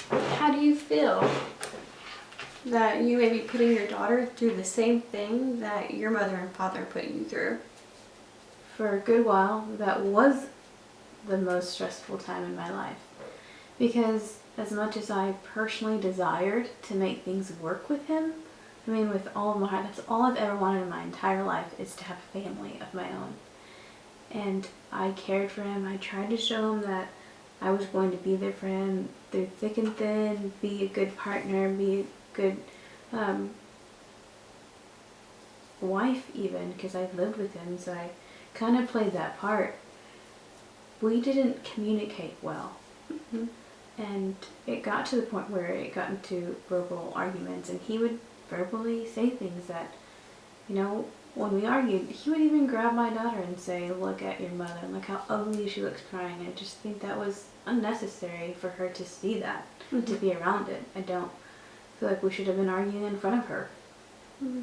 How do you feel that you may be putting your daughter through the same thing that your mother and father put you through? For a good while, that was the most stressful time in my life. Because as much as I personally desired to make things work with him, I mean, with all of my heart, that's all I've ever wanted in my entire life, is to have a family of my own. And I cared for him. I tried to show him that I was going to be there for him through thick and thin, be a good partner, be a good wife even, because I lived with him, so I kind of played that part. We didn't communicate well. Mm-hmm. And it got to the point where it got into verbal arguments, and he would verbally say things that, when we argued, he would even grab my daughter and say, "Look at your mother, and look how ugly she looks crying." I just think that was unnecessary for her to see that, to be around it. I don't feel like we should have been arguing in front of her.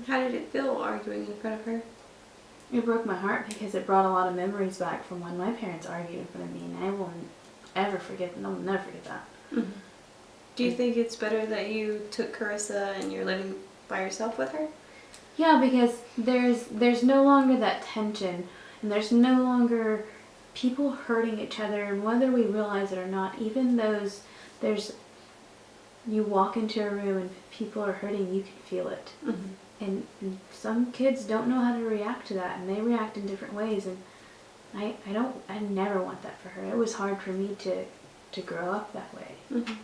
How did it feel arguing in front of her? It broke my heart because it brought a lot of memories back from when my parents argued in front of me, and I will ever forget them. I'll never forget that. Mm-hmm. Do you think it's better that you took Carissa and you're living by yourself with her? Yeah, because there's no longer that tension, and there's no longer people hurting each other, and whether we realize it or not, even you walk into a room and people are hurting, you can feel it. Mm-hmm. And some kids don't know how to react to that, and they react in different ways, and I never want that for her. It was hard for me to grow up that way. Mm-hmm.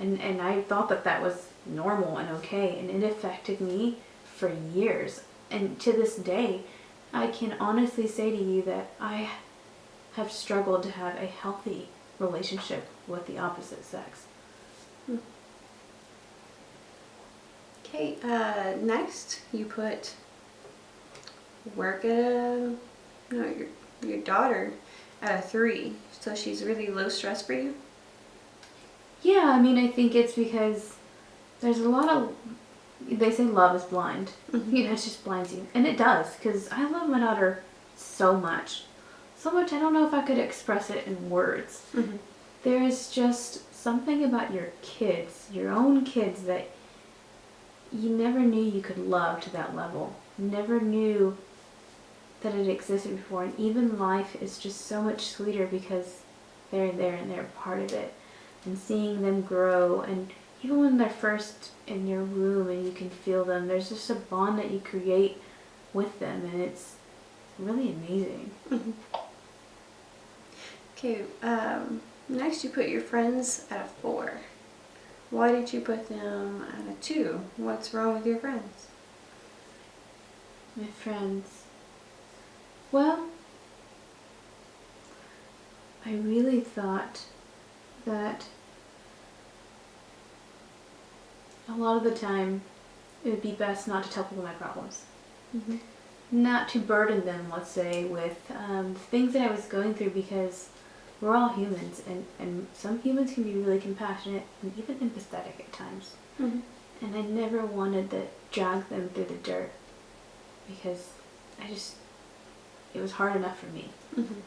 And I thought that was normal and okay, and it affected me for years. And to this day, I can honestly say to you that I have struggled to have a healthy relationship with the opposite sex. Okay, next you put work at your daughter at a 3, so she's really low stress for you? Yeah, I mean, I think it's because there's a lot of, they say love is blind. Mm-hmm. It just blinds you. And it does, because I love my daughter so much. So much I don't know if I could express it in words. Mm-hmm. There is just something about your kids, your own kids, that you never knew you could love to that level. Never knew that it existed before. And even life is just so much sweeter because they're there and they're part of it. And seeing them grow, and even when they're first in your room and you can feel them, there's just a bond that you create with them, and it's really amazing. Mm-hmm. Okay, next you put your friends at a 4. Why did you put them at a 2? What's wrong with your friends? My friends. Well, I really thought that a lot of the time it would be best not to tell people my problems. Mm-hmm. Not to burden them, let's say, with things that I was going through, because we're all humans, and some humans can be really compassionate and even empathetic at times. Mm-hmm. And I never wanted to drag them through the dirt, because it was hard enough for me. Mm-hmm.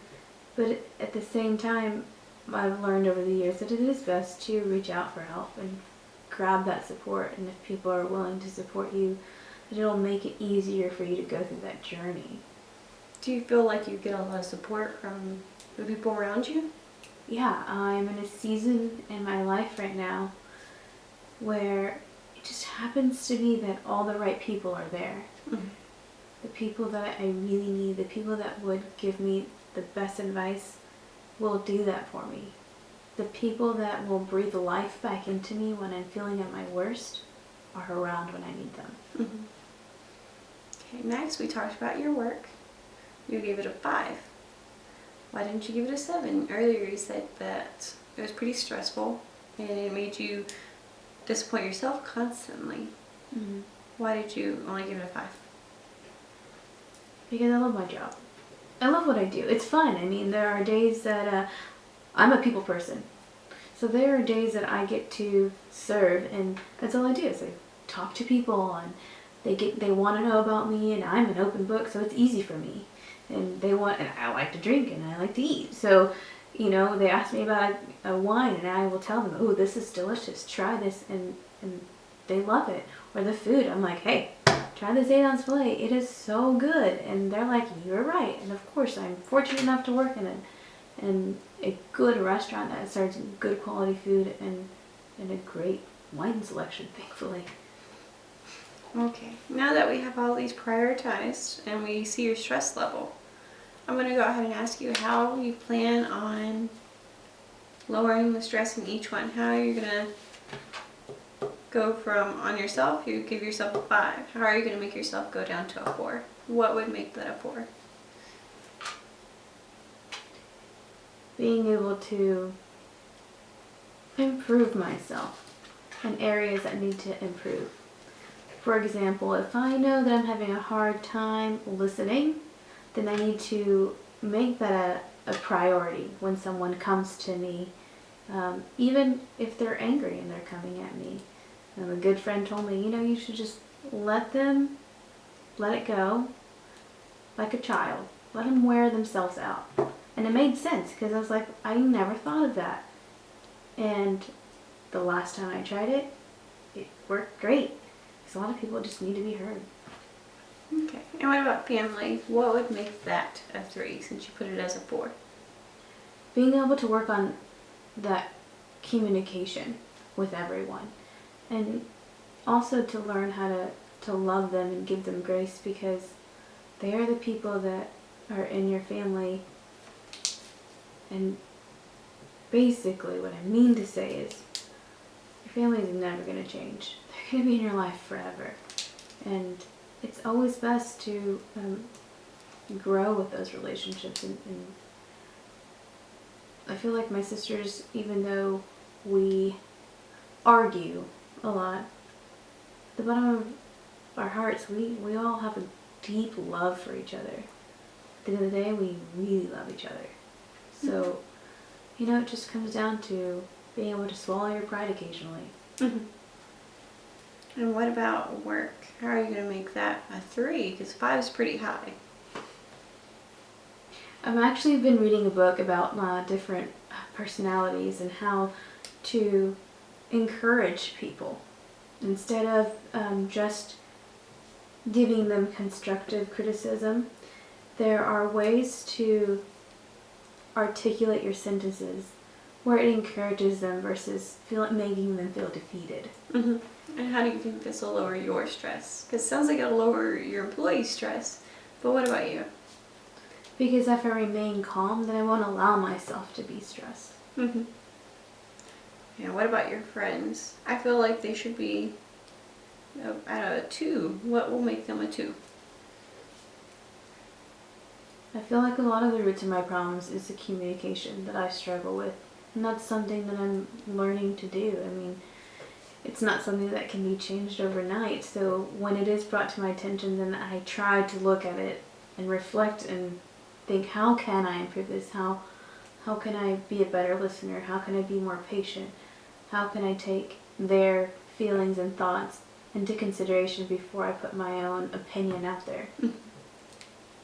But at the same time, I've learned over the years that it is best to reach out for help and grab that support. And if people are willing to support you, that it'll make it easier for you to go through that journey. Do you feel like you get a lot of support from the people around you? Yeah, I'm in a season in my life right now where it just happens to be that all the right people are there. Mm-hmm. The people that I really need, the people that would give me the best advice, will do that for me. The people that will breathe life back into me when I'm feeling at my worst are around when I need them. Mm-hmm. Okay, next we talked about your work. You gave it a 5. Why didn't you give it a 7? Earlier you said that it was pretty stressful and it made you disappoint yourself constantly. Mm-hmm. Why did you only give it a 5? Because I love my job. I love what I do. It's fun. I mean, there are days that I'm a people person. So there are days that I get to serve, and that's all I do is I talk to people, and they want to know about me, and I'm an open book, so it's easy for me. And I like to drink and I like to eat. So they ask me about a wine, and I will tell them, oh, this is delicious, try this, and they love it. Or the food, I'm like, hey, try this 8-ounce filet, it is so good. And they're like, you're right. And of course, I'm fortunate enough to work in a good restaurant that serves good quality food and a great wine selection, thankfully. Okay, now that we have all these prioritized and we see your stress level, I'm going to go ahead and ask you how you plan on lowering the stress in each one. How are you going to go from, on yourself, you give yourself a 5. How are you going to make yourself go down to a 4? What would make that a 4? Being able to improve myself in areas that need to improve. For example, if I know that I'm having a hard time listening, then I need to make that a priority when someone comes to me, even if they're angry and they're coming at me. A good friend told me, you should just let it go, like a child. Let them wear themselves out. And it made sense, because I was like, I never thought of that. And the last time I tried it, it worked great. Because a lot of people just need to be heard. Okay. And what about family? What would make that a 3 since you put it as a 4? Being able to work on that communication with everyone. And also to learn how to love them and give them grace, because they are the people that are in your family. And basically what I mean to say is your family is never going to change. They're going to be in your life forever. And it's always best to grow with those relationships. And I feel like my sisters, even though we argue a lot, at the bottom of our hearts, we all have a deep love for each other. At the end of the day, we really love each other. So, it just comes down to being able to swallow your pride occasionally. Mm-hmm. And what about work? How are you going to make that a 3? Because 5 is pretty high. I've actually been reading a book about different personalities and how to encourage people instead of just giving them constructive criticism. There are ways to articulate your sentences where it encourages them versus making them feel defeated. Mm-hmm. And how do you think this will lower your stress? Because it sounds like it'll lower your employees' stress. But what about you? Because if I remain calm, then I won't allow myself to be stressed. Mm-hmm. And what about your friends? I feel like they should be at a 2. What will make them a 2? I feel like a lot of the roots of my problems is the communication that I struggle with. And that's something that I'm learning to do. I mean, it's not something that can be changed overnight. So when it is brought to my attention, then I try to look at it and reflect and think, how can I improve this? How can I be a better listener? How can I be more patient? How can I take their feelings and thoughts into consideration before I put my own opinion out there?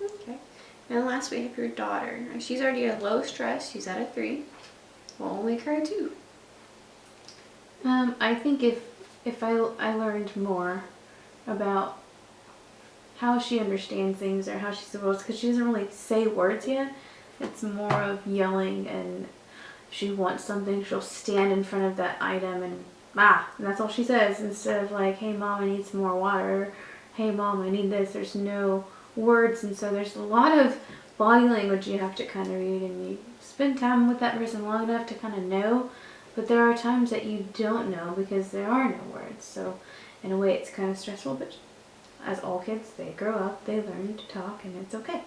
Okay. And last we have your daughter. She's already at low stress. She's at a 3. What will make her a 2? I think if I learned more about how she understands things or how she's supposed, because she doesn't really say words yet. It's more of yelling, and if she wants something, she'll stand in front of that item and that's all she says, instead of like, hey mom, I need some more water, hey mom, I need this. There's no words, and so there's a lot of body language you have to kind of read, and you spend time with that person long enough to kind of know, but there are times that you don't know because there are no words. So in a way it's kind of stressful, but as all kids, they grow up, they learn to talk, and it's okay.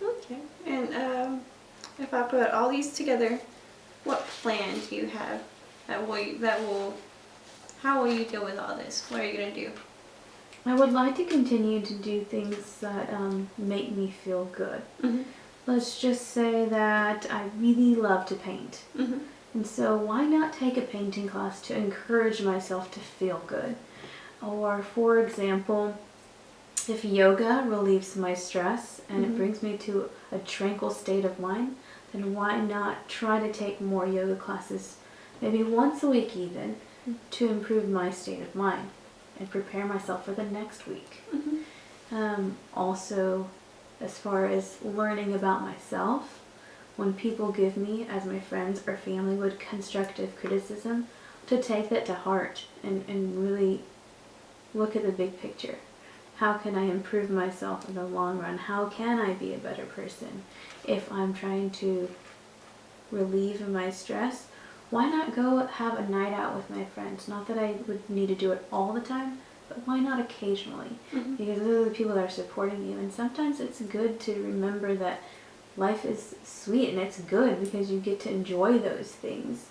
Okay. And if I put all these together, what plan do you have how will you deal with all this? What are you going to do? I would like to continue to do things that make me feel good. Mm-hmm. Let's just say that I really love to paint. Mm-hmm. And so why not take a painting class to encourage myself to feel good? Or for example, if yoga relieves my stress and it brings me to a tranquil state of mind, then why not try to take more yoga classes, maybe once a week even, to improve my state of mind and prepare myself for the next week. Also, as far as learning about myself, when people give me, as my friends or family would, constructive criticism, to take that to heart and really look at the big picture. How can I improve myself in the long run? How can I be a better person? If I'm trying to relieve my stress, why not go have a night out with my friends? Not that I would need to do it all the time, but why not occasionally? Because those are the people that are supporting you. And sometimes it's good to remember that life is sweet and it's good because you get to enjoy those things.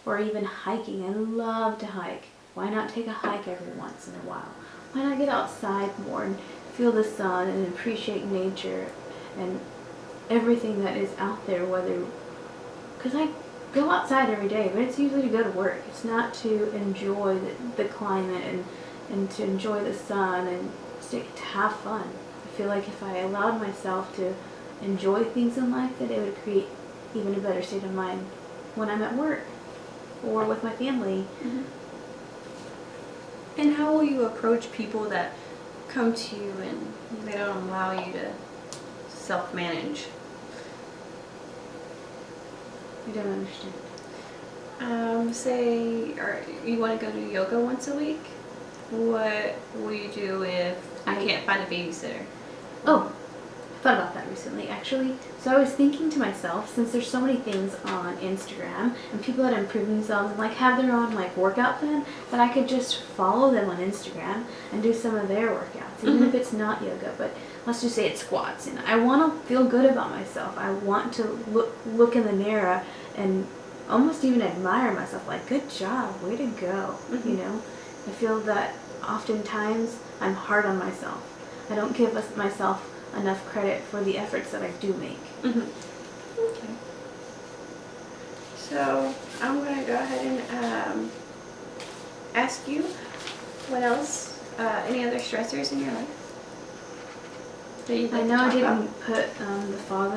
Or even hiking. I love to hike. Why not take a hike every once in a while? Why not get outside more and feel the sun and appreciate nature and everything that is out there, because I go outside every day, but it's usually to go to work. It's not to enjoy the climate and to enjoy the sun and to have fun. I feel like if I allowed myself to enjoy things in life, that it would create even a better state of mind when I'm at work or with my family. And how will you approach people that come to you and they don't allow you to self-manage? I don't understand. Say, or you want to go to yoga once a week? What will you do if you can't find a babysitter? Oh, I thought about that recently, actually. So I was thinking to myself, since there's so many things on Instagram and people that improve themselves and like have their own like workout plan, that I could just follow them on Instagram and do some of their workouts, even if it's not yoga. But let's just say it's squats, and I want to feel good about myself. I want to look in the mirror and almost even admire myself, like, good job, way to go. You know, I feel that oftentimes I'm hard on myself. I don't give myself enough credit for the efforts that I do make. Okay. So I'm going to go ahead and ask you, what else, any other stressors in your life that you'd like I know to I talk about? didn't put the father